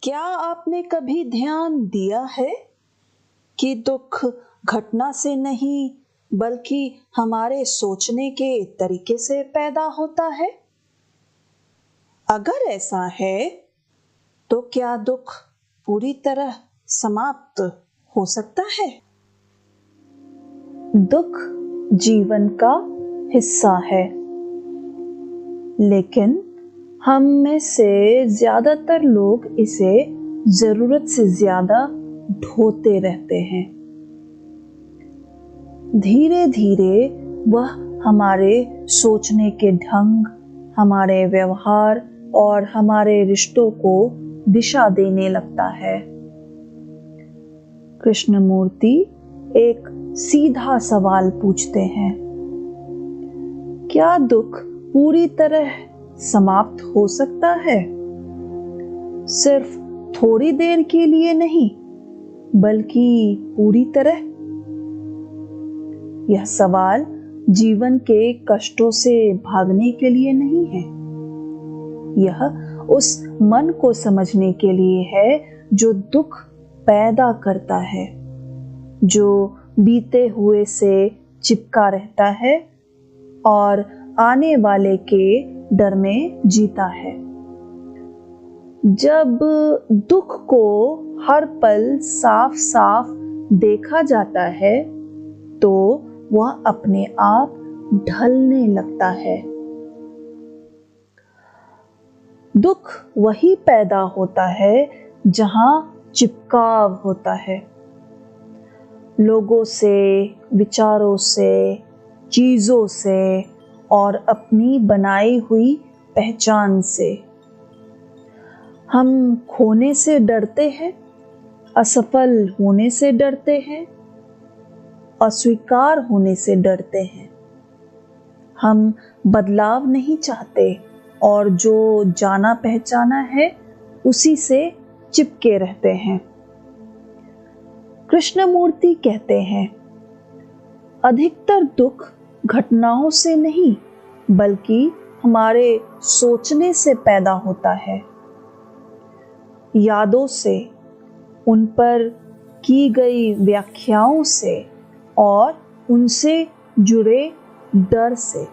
क्या आपने कभी ध्यान दिया है कि दुख घटना से नहीं बल्कि हमारे सोचने के तरीके से पैदा होता है? अगर ऐसा है तो क्या दुख पूरी तरह समाप्त हो सकता है? दुख जीवन का हिस्सा है, लेकिन हम में से ज्यादातर लोग इसे जरूरत से ज्यादा ढोते रहते हैं। धीरे धीरे वह हमारे सोचने के ढंग, हमारे व्यवहार और हमारे रिश्तों को दिशा देने लगता है। कृष्णमूर्ति एक सीधा सवाल पूछते हैं, क्या दुख पूरी तरह समाप्त हो सकता है? सिर्फ थोड़ी देर के लिए नहीं, बल्कि पूरी तरह। यह सवाल जीवन के कष्टों से भागने के लिए नहीं है। यह उस मन को समझने के लिए है जो दुख पैदा करता है, जो बीते हुए से चिपका रहता है और आने वाले के डर में जीता है। जब दुख को हर पल साफ साफ देखा जाता है तो वह अपने आप ढलने लगता है। दुख वही पैदा होता है जहां चिपकाव होता है, लोगों से, विचारों से, चीजों से और अपनी बनाई हुई पहचान से। हम खोने से डरते हैं, असफल होने से डरते हैं, अस्वीकार होने से डरते हैं। हम बदलाव नहीं चाहते और जो जाना पहचाना है उसी से चिपके रहते हैं। कृष्णमूर्ति कहते हैं, अधिकतर दुख घटनाओं से नहीं बल्कि हमारे सोचने से पैदा होता है, यादों से, उन पर की गई व्याख्याओं से और उनसे जुड़े डर से।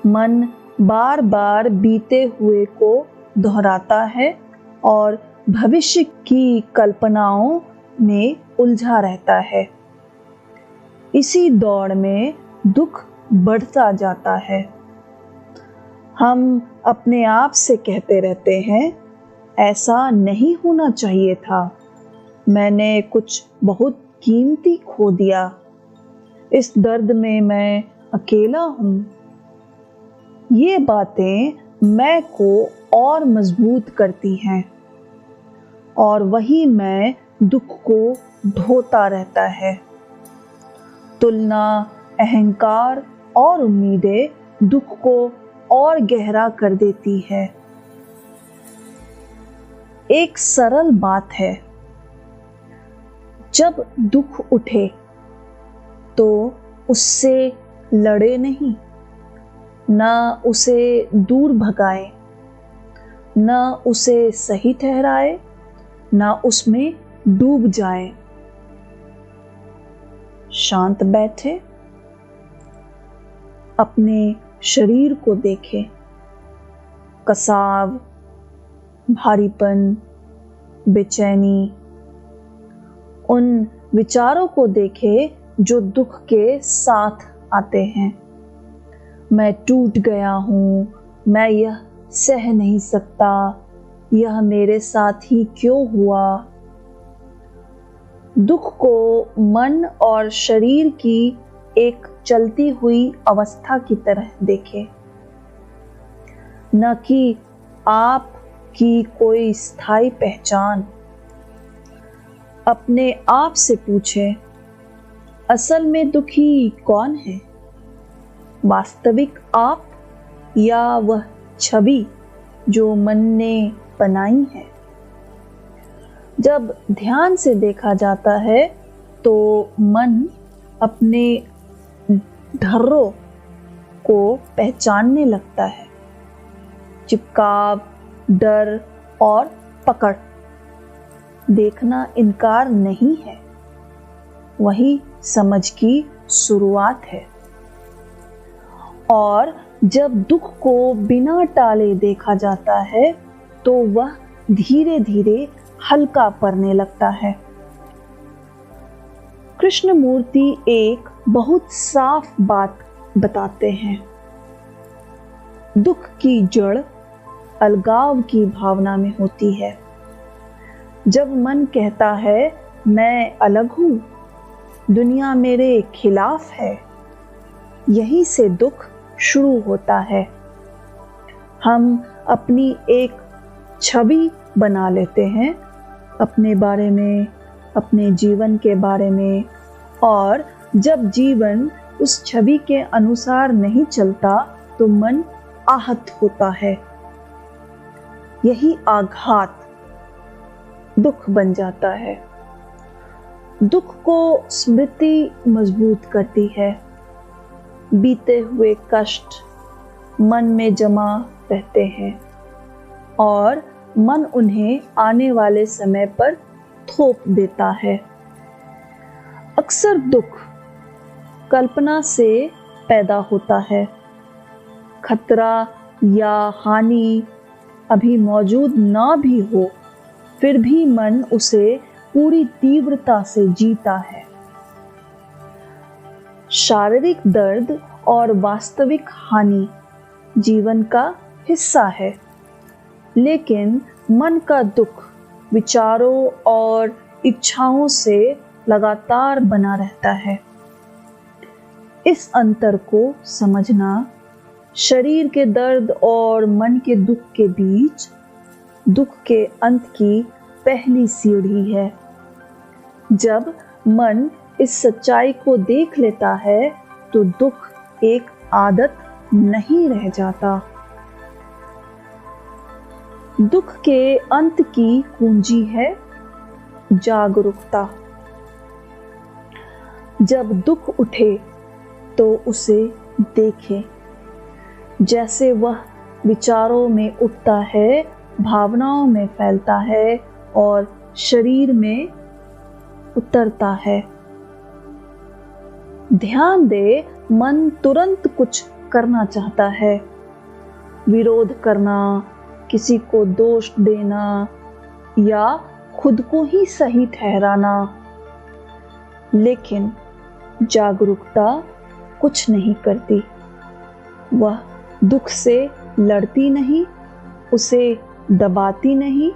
मन बार बार बीते हुए को दोहराता है और भविष्य की कल्पनाओं में उलझा रहता है। इसी दौड़ में दुख बढ़ता जाता है। हम अपने आप से कहते रहते हैं, ऐसा नहीं होना चाहिए था, मैंने कुछ बहुत कीमती खो दिया, इस दर्द में मैं अकेला हूं। ये बातें मैं को और मजबूत करती हैं और वही मैं दुख को ढोता रहता है। तुलना, अहंकार और उम्मीदें दुख को और गहरा कर देती है। एक सरल बात है, जब दुख उठे तो उससे लड़े नहीं, ना उसे दूर भगाए, ना उसे सही ठहराए, ना उसमें डूब जाए। शांत बैठे, अपने शरीर को देखे, कसाव, भारीपन, बेचैनी, उन विचारों को देखे जो दुख के साथ आते हैं। मैं टूट गया हूं, मैं यह सह नहीं सकता, यह मेरे साथ ही क्यों हुआ। दुख को मन और शरीर की एक चलती हुई अवस्था की तरह देखें, न कि आप की कोई स्थायी पहचान। अपने आप से पूछें, असल में दुखी कौन है? वास्तविक आप या वह छवि जो मन ने बनाई है? जब ध्यान से देखा जाता है तो मन अपने ढर्रों को पहचानने लगता है। चिपकाव, डर और पकड़, देखना इनकार नहीं है, वही समझ की शुरुआत है। और जब दुख को बिना टाले देखा जाता है तो वह धीरे धीरे हल्का पड़ने लगता है। कृष्णमूर्ति एक बहुत साफ बात बताते हैं। दुख की जड़ अलगाव की भावना में होती है। जब मन कहता है मैं अलग हूं, दुनिया मेरे खिलाफ है, यहीं से दुख शुरू होता है। हम अपनी एक छवि बना लेते हैं अपने बारे में, अपने जीवन के बारे में, और जब जीवन उस छवि के अनुसार नहीं चलता तो मन आहत होता है। यही आघात दुख बन जाता है। दुख को स्मृति मजबूत करती है। बीते हुए कष्ट मन में जमा रहते हैं और मन उन्हें आने वाले समय पर थोप देता है। अक्सर दुख कल्पना से पैदा होता है। खतरा या हानि अभी मौजूद ना भी हो, फिर भी मन उसे पूरी तीव्रता से जीता है। शारीरिक दर्द और वास्तविक हानि जीवन का हिस्सा है, लेकिन मन का दुख विचारों और इच्छाओं से लगातार बना रहता है। इस अंतर को समझना शरीर के दर्द और मन के दुख के बीच दुख के अंत की पहली सीढ़ी है। जब मन इस सच्चाई को देख लेता है तो दुख एक आदत नहीं रह जाता। दुख के अंत की कुंजी है जागरूकता। जब दुख उठे तो उसे देखें, जैसे वह विचारों में उठता है, भावनाओं में फैलता है और शरीर में उतरता है। ध्यान दे, मन तुरंत कुछ करना चाहता है। विरोध करना, किसी को दोष देना या खुद को ही सही ठहराना। लेकिन जागरूकता कुछ नहीं करती। वह दुख से लड़ती नहीं, उसे दबाती नहीं,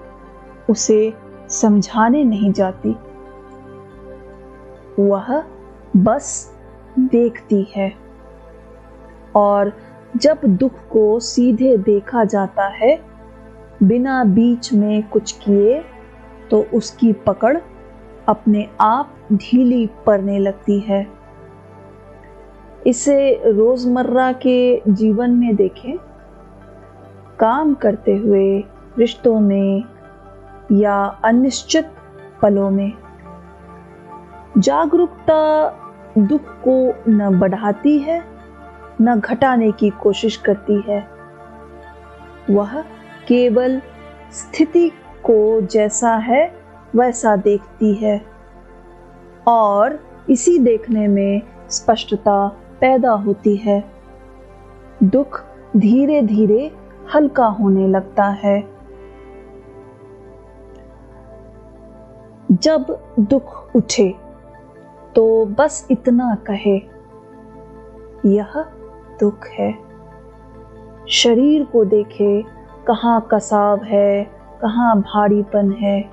उसे समझाने नहीं जाती। वह बस देखती है। और जब दुख को सीधे देखा जाता है, बिना बीच में कुछ किए, तो उसकी पकड़ अपने आप ढीली पड़ने लगती है। इसे रोजमर्रा के जीवन में देखें। काम करते हुए, रिश्तों में या अनिश्चित पलों में जागरूकता दुख को न बढ़ाती है न घटाने की कोशिश करती है। वह केवल स्थिति को जैसा है वैसा देखती है और इसी देखने में स्पष्टता पैदा होती है। दुख धीरे धीरे हल्का होने लगता है। जब दुख उठे तो बस इतना कहे, यह दुख है। शरीर को देखे, कहाँ कसाव है, कहाँ भारीपन है।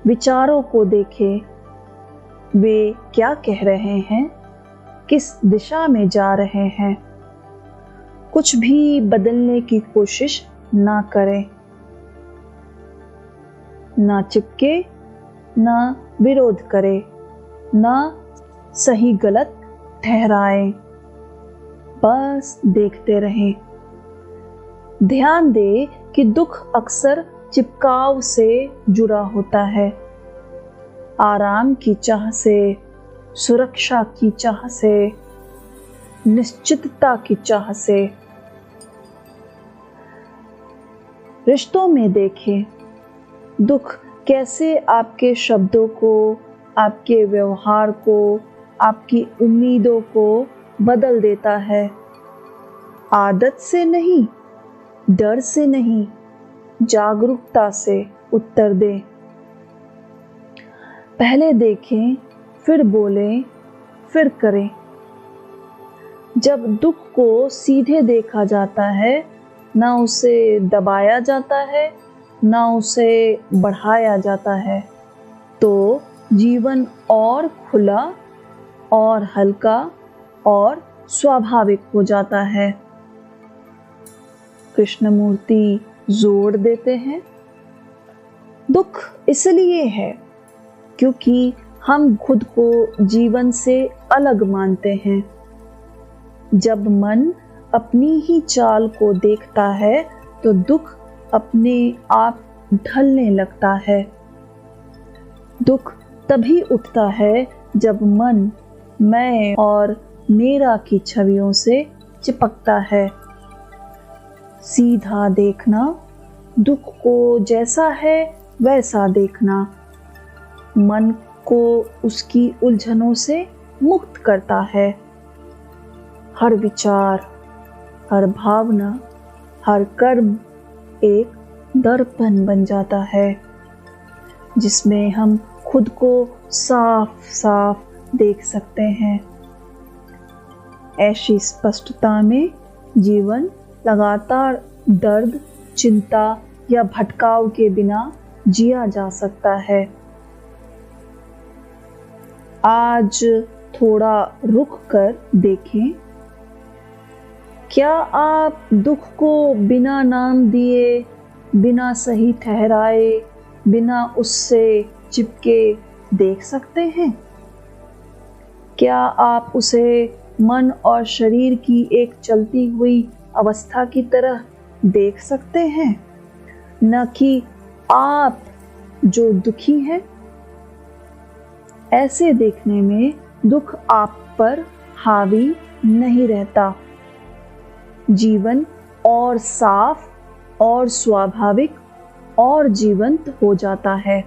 विचारों को देखे, वे क्या कह रहे हैं, किस दिशा में जा रहे हैं। कुछ भी बदलने की कोशिश ना करें, ना चिपके, ना विरोध करे, ना सही गलत ठहराएं, बस देखते रहें। ध्यान दे कि दुख अक्सर चिपकाव से जुड़ा होता है। आराम की चाह से, सुरक्षा की चाह से, निश्चितता की चाह से। रिश्तों में देखें, दुख कैसे आपके शब्दों को, आपके व्यवहार को, आपकी उम्मीदों को बदल देता है। आदत से नहीं, डर से नहीं, जागरूकता से उत्तर दें। पहले देखें, फिर बोलें, फिर करें। जब दुख को सीधे देखा जाता है, ना उसे दबाया जाता है, ना उसे बढ़ाया जाता है, तो जीवन और खुला और हल्का और स्वाभाविक हो जाता है। कृष्णमूर्ति जोड़ देते हैं, दुख इसलिए है क्योंकि हम खुद को जीवन से अलग मानते हैं। जब मन अपनी ही चाल को देखता है तो दुख अपने आप ढलने लगता है। दुख तभी उठता है जब मन मैं और मेरा की छवियों से चिपकता है। सीधा देखना, दुख को जैसा है वैसा देखना, मन को उसकी उलझनों से मुक्त करता है। हर विचार, हर भावना, हर कर्म एक दर्पण बन जाता है जिसमें हम खुद को साफ साफ देख सकते हैं। ऐसी स्पष्टता में जीवन लगातार दर्द, चिंता या भटकाव के बिना जिया जा सकता है। आज थोड़ा रुक कर देखें, क्या आप दुख को बिना नाम दिए, बिना सही ठहराए, बिना उससे चिपके देख सकते हैं? क्या आप उसे मन और शरीर की एक चलती हुई अवस्था की तरह देख सकते हैं, न कि आप जो दुखी हैं? ऐसे देखने में दुख आप पर हावी नहीं रहता। जीवन और साफ और स्वाभाविक और जीवंत हो जाता है।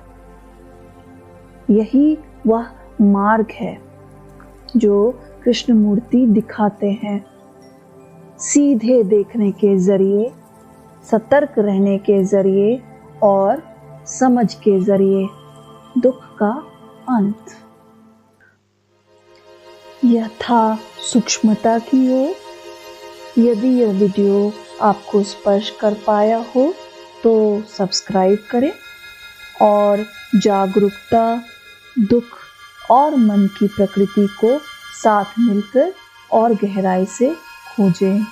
यही वह मार्ग है जो कृष्णमूर्ति दिखाते हैं। सीधे देखने के जरिए, सतर्क रहने के जरिए और समझ के जरिए दुख का अंत। यह था सूक्ष्मता की ओर। यदि यह वीडियो आपको स्पर्श कर पाया हो तो सब्सक्राइब करें और जागरूकता, दुख और मन की प्रकृति को साथ मिलकर और गहराई से खोजें।